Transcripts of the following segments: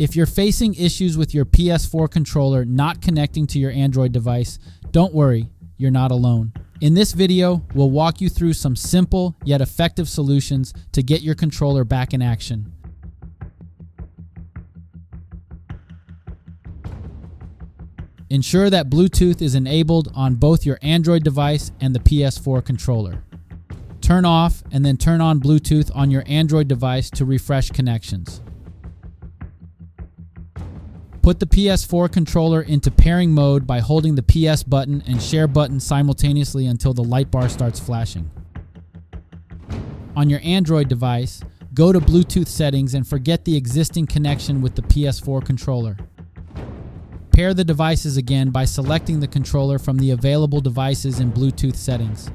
If you're facing issues with your PS4 controller not connecting to your Android device, don't worry, you're not alone. In this video, we'll walk you through some simple yet effective solutions to get your controller back in action. Ensure that Bluetooth is enabled on both your Android device and the PS4 controller. Turn off and then turn on Bluetooth on your Android device to refresh connections. Put the PS4 controller into pairing mode by holding the PS button and share button simultaneously until the light bar starts flashing. On your Android device, go to Bluetooth settings and forget the existing connection with the PS4 controller. Pair the devices again by selecting the controller from the available devices in Bluetooth settings.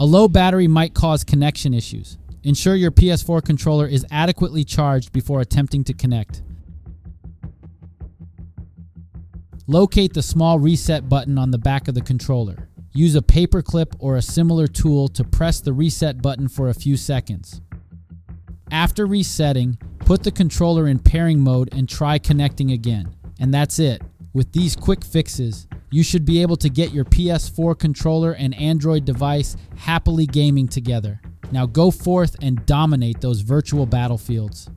A low battery might cause connection issues. Ensure your PS4 controller is adequately charged before attempting to connect. Locate the small reset button on the back of the controller. Use a paper clip or a similar tool to press the reset button for a few seconds. After resetting, put the controller in pairing mode and try connecting again. And that's it. With these quick fixes, you should be able to get your PS4 controller and Android device happily gaming together. Now go forth and dominate those virtual battlefields.